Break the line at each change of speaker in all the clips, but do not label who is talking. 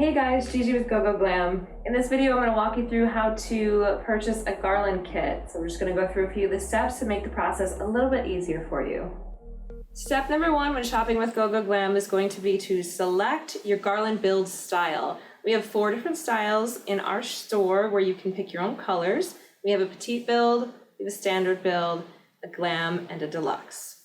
Hey guys, Gigi with Glam. In this video, I'm going to walk you through how to purchase a garland kit. So we're just going to go through a few of the steps to make the process a little bit easier for you. Step number one when shopping with Glam is going to be to select your garland build style. We have 4 different styles in our store where you can pick your own colors. We have a Petite build, we have a standard build, a Glam, and a Deluxe.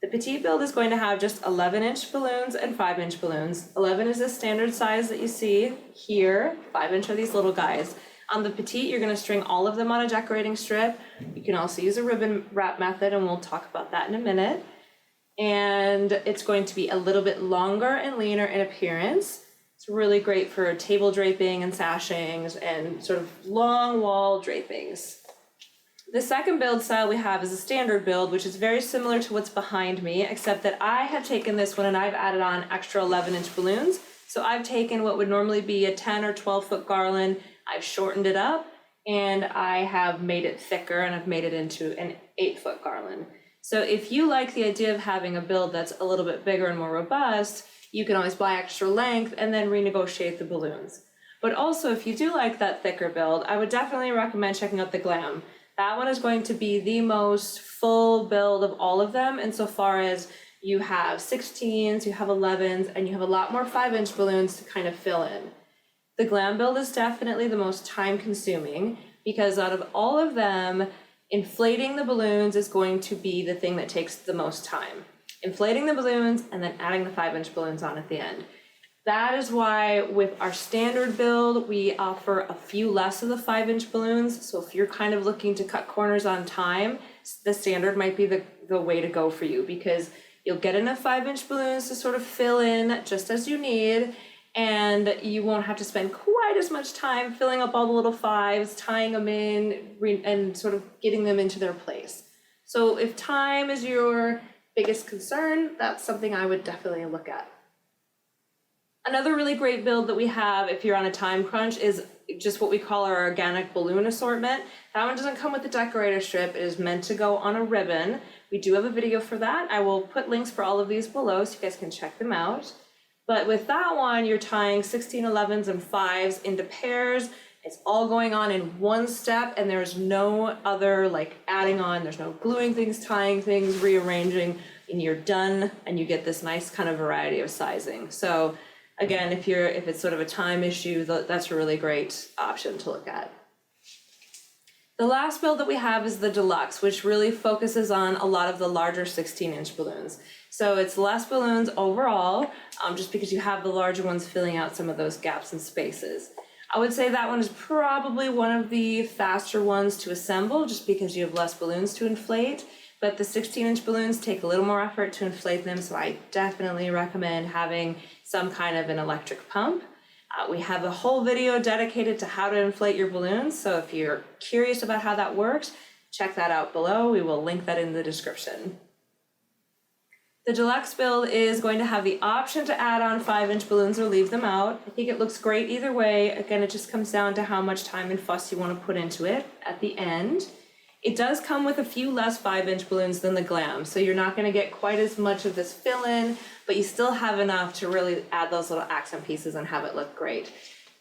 The Petite build is going to have just 11-inch balloons and 5-inch balloons. 11 is the standard size that you see here. 5-inch are these little guys. On the Petite, you're going to string all of them on a decorating strip. You can also use a ribbon wrap method, and we'll talk about that in a minute. And it's going to be a little bit longer and leaner in appearance. It's really great for table draping and sashings and sort of long wall drapings. The second build style we have is a standard build, which is very similar to what's behind me, except that I have taken this one and I've added on extra 11-inch balloons. So I've taken what would normally be a 10 or 12 foot garland, I've shortened it up, and I have made it thicker and I've made it into an 8-foot garland. So if you like the idea of having a build that's a little bit bigger and more robust, you can always buy extra length and then renegotiate the balloons. But also, if you do like that thicker build, I would definitely recommend checking out the Glam. That one is going to be the most full build of all of them, insofar as you have 16s, you have 11s, and you have a lot more 5-inch balloons to kind of fill in. The Glam build is definitely the most time consuming because out of all of them, inflating the balloons is going to be the thing that takes the most time. Inflating the balloons and then adding the 5-inch balloons on at the end. That is why with our standard build, we offer a few less of the 5-inch balloons. So if you're kind of looking to cut corners on time, the standard might be the way to go for you, because you'll get enough 5-inch balloons to sort of fill in just as you need, and you won't have to spend quite as much time filling up all the little 5s, tying them in, and sort of getting them into their place. So if time is your biggest concern, that's something I would definitely look at. Another really great build that we have if you're on a time crunch is just what we call our organic balloon assortment. That one doesn't come with the decorator strip. It is meant to go on a ribbon. We do have a video for that. I will put links for all of these below so you guys can check them out. But with that one, you're tying 16, 11s, and 5s into pairs. It's all going on in one step, and there's no other like adding on. There's no gluing things, tying things, rearranging, and you're done, and you get this nice kind of variety of sizing. So again, if it's sort of a time issue, that's a really great option to look at. The last build that we have is the Deluxe, which really focuses on a lot of the larger 16-inch balloons. So it's less balloons overall, just because you have the larger ones filling out some of those gaps and spaces. I would say that one is probably one of the faster ones to assemble, just because you have less balloons to inflate. But the 16-inch balloons take a little more effort to inflate them, so I definitely recommend having some kind of an electric pump. We have a whole video dedicated to how to inflate your balloons, so if you're curious about how that works, check that out below. We will link that in the description. The Deluxe build is going to have the option to add on 5-inch balloons or leave them out. I think it looks great either way. Again, it just comes down to how much time and fuss you want to put into it at the end. It does come with a few less 5-inch balloons than the Glam, so you're not going to get quite as much of this fill-in, but you still have enough to really add those little accent pieces and have it look great.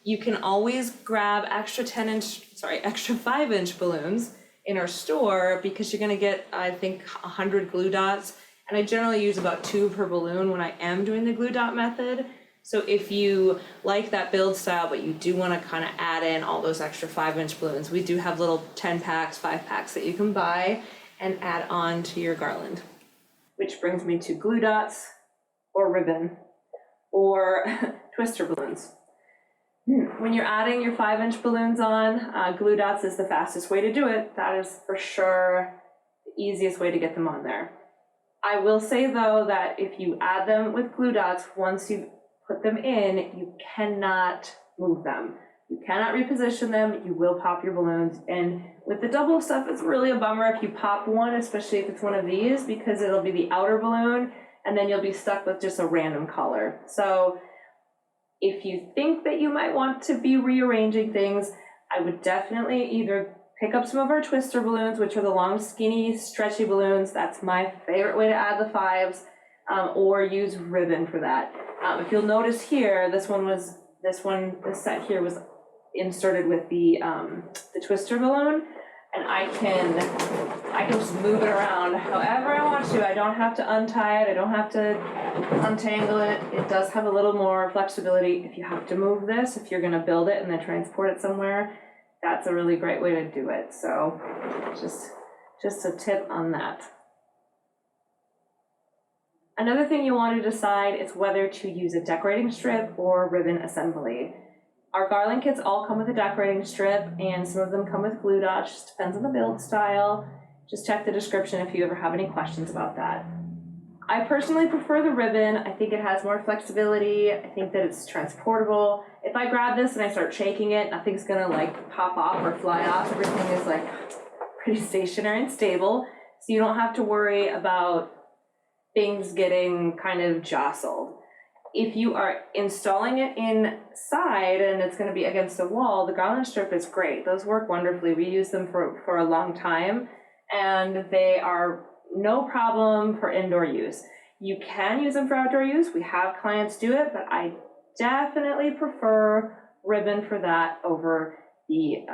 You can always grab extra 5-inch balloons in our store, because you're going to get, I think, 100 glue dots, and I generally use about 2 per balloon when I am doing the glue dot method. So if you like that build style, but you do want to kind of add in all those extra 5-inch balloons, we do have little 10 packs, 5 packs that you can buy and add on to your garland. Which brings me to glue dots or ribbon or twister balloons. When you're adding your 5-inch balloons on, glue dots is the fastest way to do it. That is for sure the easiest way to get them on there. I will say though that if you add them with glue dots, once you put them in, you cannot move them. You cannot reposition them. You will pop your balloons. And with the double stuff, it's really a bummer if you pop one, especially if it's one of these, because it'll be the outer balloon and then you'll be stuck with just a random color. So if you think that you might want to be rearranging things, I would definitely either pick up some of our twister balloons, which are the long, skinny, stretchy balloons. That's my favorite way to add the 5s, or use ribbon for that. If you'll notice here, this one was this set here was inserted with the twister balloon, and I can just move it around however I want to. I don't have to untie it, I don't have to untangle it. It does have a little more flexibility if you have to move this, if you're gonna build it and then transport it somewhere. That's a really great way to do it. So just a tip on that. Another thing you want to decide is whether to use a decorating strip or ribbon assembly. Our garland kits all come with a decorating strip, and some of them come with glue dots. Just depends on the build style. Just check the description if you ever have any questions about that. I personally prefer the ribbon. I think it has more flexibility. I think that it's transportable. If I grab this and I start shaking it, nothing's gonna like pop off or fly off. Everything is like pretty stationary and stable, so you don't have to worry about things getting kind of jostled. If you are installing it inside and it's going to be against a wall, the garland strip is great. Those work wonderfully. We use them for a long time, and they are no problem for indoor use. You can use them for outdoor use. We have clients do it, but I definitely prefer ribbon for that over the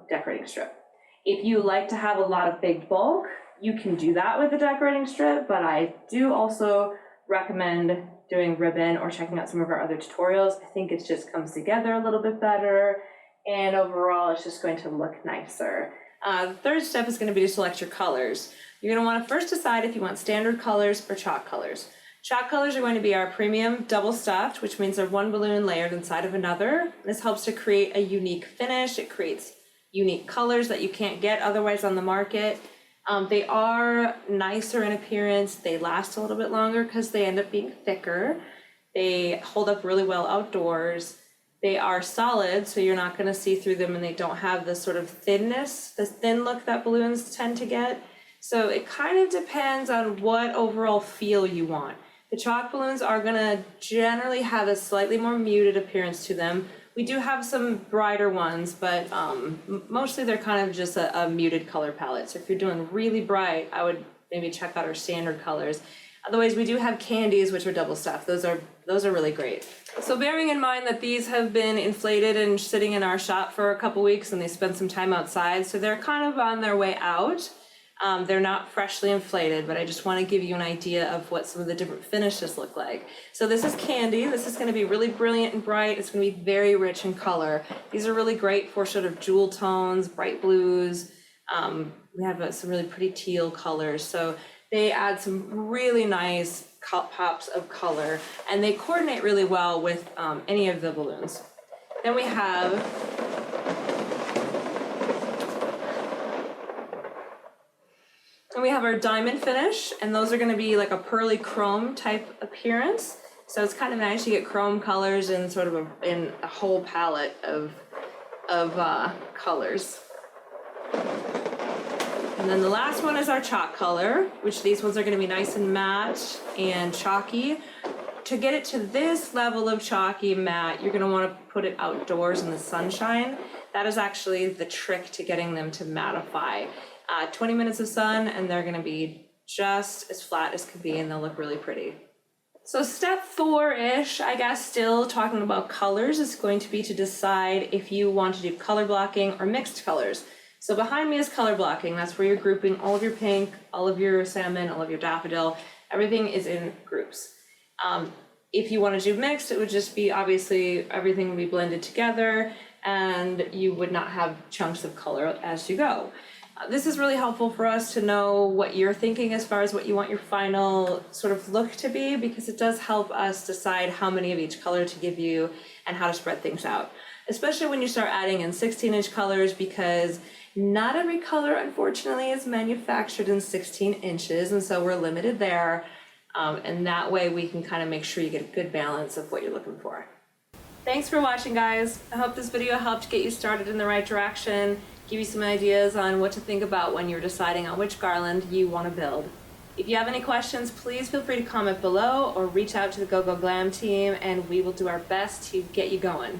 decorating strip. If you like to have a lot of big bulk, you can do that with the decorating strip, but I do also recommend doing ribbon or checking out some of our other tutorials. I think it just comes together a little bit better, and overall it's just going to look nicer. The third step is going to be to select your colors. You're going to want to first decide if you want standard colors or chalk colors. Chalk colors are going to be our premium double stuffed, which means they're one balloon layered inside of another. This helps to create a unique finish. It creates unique colors that you can't get otherwise on the market. They are nicer in appearance. They last a little bit longer because they end up being thicker. They hold up really well outdoors. They are solid, so you're not going to see through them, and they don't have the sort of thinness, the thin look that balloons tend to get. So it kind of depends on what overall feel you want. The chalk balloons are going to generally have a slightly more muted appearance to them. We do have some brighter ones, but mostly they're kind of just a muted color palette. So if you're doing really bright, I would maybe check out our standard colors. Otherwise, we do have candies, which are double stuffed. Those are really great. So bearing in mind that these have been inflated and sitting in our shop for a couple weeks, and they spent some time outside, so they're kind of on their way out. They're not freshly inflated, but I just want to give you an idea of what some of the different finishes look like. So this is candy. This is going to be really brilliant and bright. It's going to be very rich in color. These are really great for sort of jewel tones, bright blues. We have some really pretty teal colors. So they add some really nice pops of color, and they coordinate really well with any of the balloons. Then we have our diamond finish, and those are going to be like a pearly chrome type appearance. So it's kind of nice. You get chrome colors in sort of a whole palette of colors. And then the last one is our chalk color, which these ones are going to be nice and matte and chalky. To get it to this level of chalky matte, you're going to want to put it outdoors in the sunshine. That is actually the trick to getting them to mattify. 20 minutes of sun, and they're going to be just as flat as can be, and they'll look really pretty. So step 4-ish, I guess, still talking about colors, is going to be to decide if you want to do color blocking or mixed colors. So behind me is color blocking. That's where you're grouping all of your pink, all of your salmon, all of your daffodil. Everything is in groups. If you want to do mixed, it would just be, obviously, everything would be blended together, and you would not have chunks of color as you go. This is really helpful for us to know what you're thinking as far as what you want your final sort of look to be, because it does help us decide how many of each color to give you and how to spread things out, especially when you start adding in 16-inch colors, because not every color, unfortunately, is manufactured in 16 inches, and so we're limited there, and that way we can kind of make sure you get a good balance of what you're looking for. Thanks for watching, guys. I hope this video helped get you started in the right direction, give you some ideas on what to think about when you're deciding on which garland you want to build. If you have any questions, please feel free to comment below or reach out to the Glam team, and we will do our best to get you going.